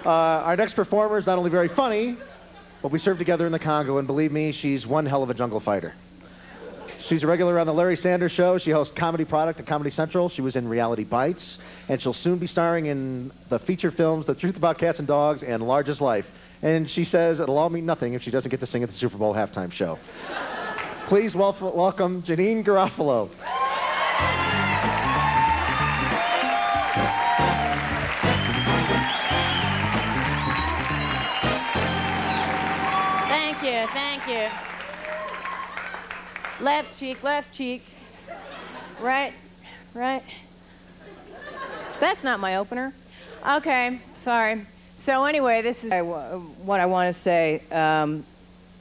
Our next performer is not only very funny, but we served together in the Congo, and believe me, she's one hell of a jungle fighter. She's a regular on the Larry Sanders Show. She hosts Comedy Product at Comedy Central. She was in Reality Bites, and she'll soon be starring in the feature films The Truth About Cats and Dogs and Largest Life. And she says it'll all mean nothing if she doesn't get to sing at the Super Bowl halftime show. Please welcome Janeane Garofalo. Thank you. Left cheek. Right. That's not my opener. Okay, sorry. So anyway, this is what I want to say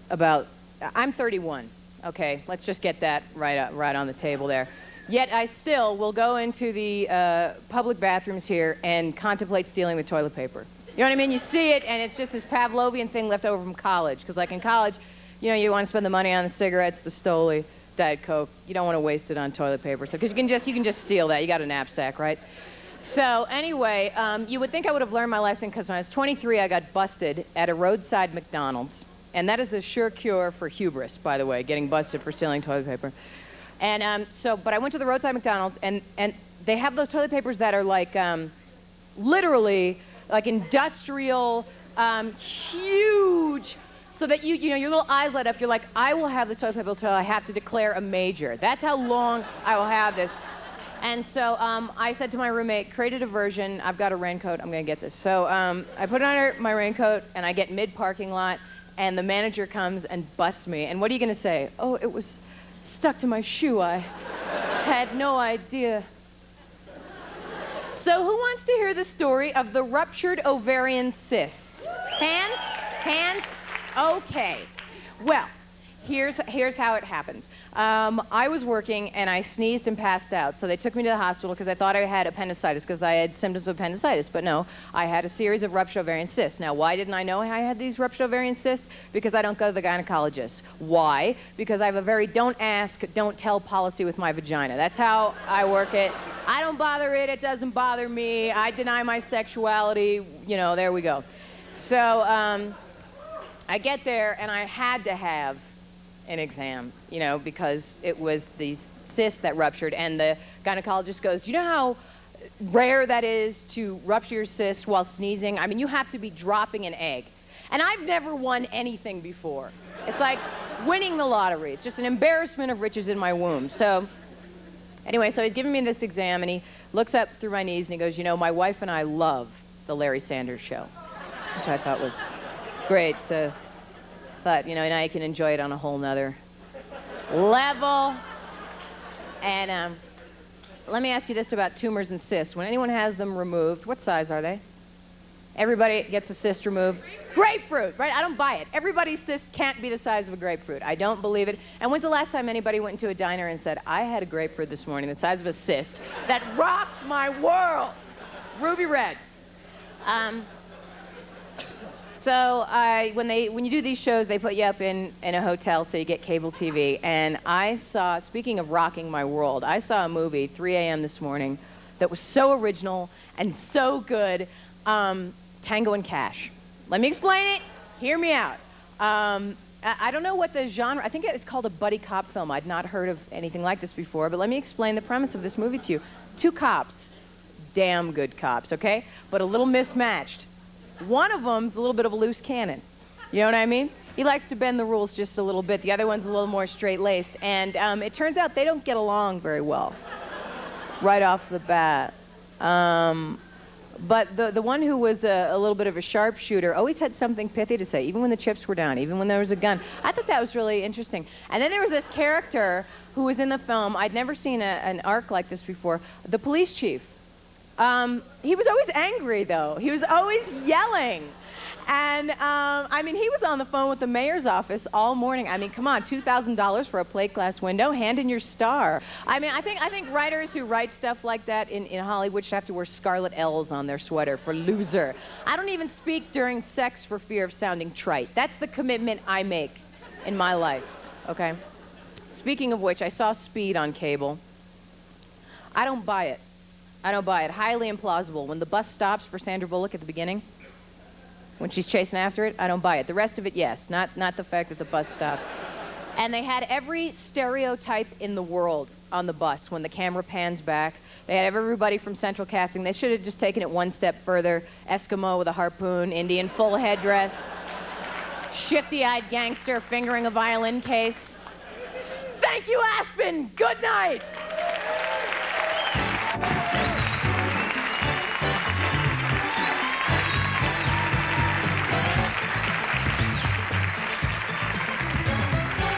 about, I'm 31, okay? Let's just get that right on the table there. Yet I still will go into the public bathrooms here and contemplate stealing the toilet paper. You know what I mean? You see it, and it's just this Pavlovian thing left over from college. Because, like, in college, you know, you want to spend the money on the cigarettes, the Stoli, Diet Coke. You don't want to waste it on toilet paper. So, because you can just steal that. You got a knapsack, right? So, anyway, you would think I would have learned my lesson, because when I was 23, I got busted at a roadside McDonald's. And that is a sure cure for hubris, by the way, getting busted for stealing toilet paper. And but I went to the roadside McDonald's, and they have those toilet papers that are like, literally, like industrial, huge, so that you know, your little eyes light up. You're like, I will have this toilet paper until I have to declare a major. That's how long I will have this. And so I said to my roommate, create a diversion. I've got a raincoat. I'm going to get this. So I put on my raincoat, and I get mid-parking lot, and the manager comes and busts me. And what are you going to say? Oh, it was stuck to my shoe. I had no idea. So who wants to hear the story of the ruptured ovarian cysts? Hands? Okay. Well, here's how it happens. I was working, and I sneezed and passed out. So they took me to the hospital because I thought I had appendicitis because I had symptoms of appendicitis. But no, I had a series of ruptured ovarian cysts. Now, why didn't I know I had these ruptured ovarian cysts? Because I don't go to the gynecologist. Why? Because I have a very don't ask, don't tell policy with my vagina. That's how I work it. I don't bother it. It doesn't bother me. I deny my sexuality. You know, there we go. So I get there, and I had to have an exam, you know, because it was these cysts that ruptured, and the gynecologist goes, you know how rare that is to rupture your cyst while sneezing? I mean, you have to be dropping an egg. And I've never won anything before. It's like winning the lottery. It's just an embarrassment of riches in my womb. So anyway, so he's giving me this exam, and he looks up through my knees, and he goes, you know, my wife and I love the Larry Sanders Show, which I thought was great. So but, you know, now you can enjoy it on a whole nother level. And let me ask you this about tumors and cysts. When anyone has them removed, what size are they? Everybody gets a cyst removed. Grapefruit, right? I don't buy it. Everybody's cyst can't be the size of a grapefruit. I don't believe it. And when's the last time anybody went into a diner and said, I had a grapefruit this morning the size of a cyst that rocked my world? Ruby red. So when you do these shows, they put you up in a hotel so you get cable TV. And I saw, speaking of rocking my world, I saw a movie, 3 a.m. this morning, that was so original and so good, Tango and Cash. Let me explain it. Hear me out. I don't know what the genre, I think it's called a buddy cop film. I'd not heard of anything like this before, but let me explain the premise of this movie to you. Two cops, damn good cops, okay? But a little mismatched. One of them's a little bit of a loose cannon. You know what I mean? He likes to bend the rules just a little bit. The other one's a little more straight-laced. And it turns out they don't get along very well right off the bat. But the one who was a little bit of a sharpshooter always had something pithy to say, even when the chips were down, even when there was a gun. I thought that was really interesting. And then there was this character who was in the film. I'd never seen an arc like this before. The police chief. He was always angry, though. He was always yelling. And, I mean, he was on the phone with the mayor's office all morning. I mean, come on, $2,000 for a plate glass window? Hand in your star. I mean, I think writers who write stuff like that in Hollywood should have to wear scarlet L's on their sweater for loser. I don't even speak during sex for fear of sounding trite. That's the commitment I make in my life, okay? Speaking of which, I saw Speed on cable. I don't buy it. I don't buy it. Highly implausible. When the bus stops for Sandra Bullock at the beginning, When she's chasing after it, I don't buy it. The rest of it, yes. Not the fact that the bus stopped. And they had every stereotype in the world on the bus when the camera pans back. They had everybody from Central Casting. They should have just taken it one step further. Eskimo with a harpoon, Indian full headdress, shifty-eyed gangster fingering a violin case. Thank you, Aspen. Good night.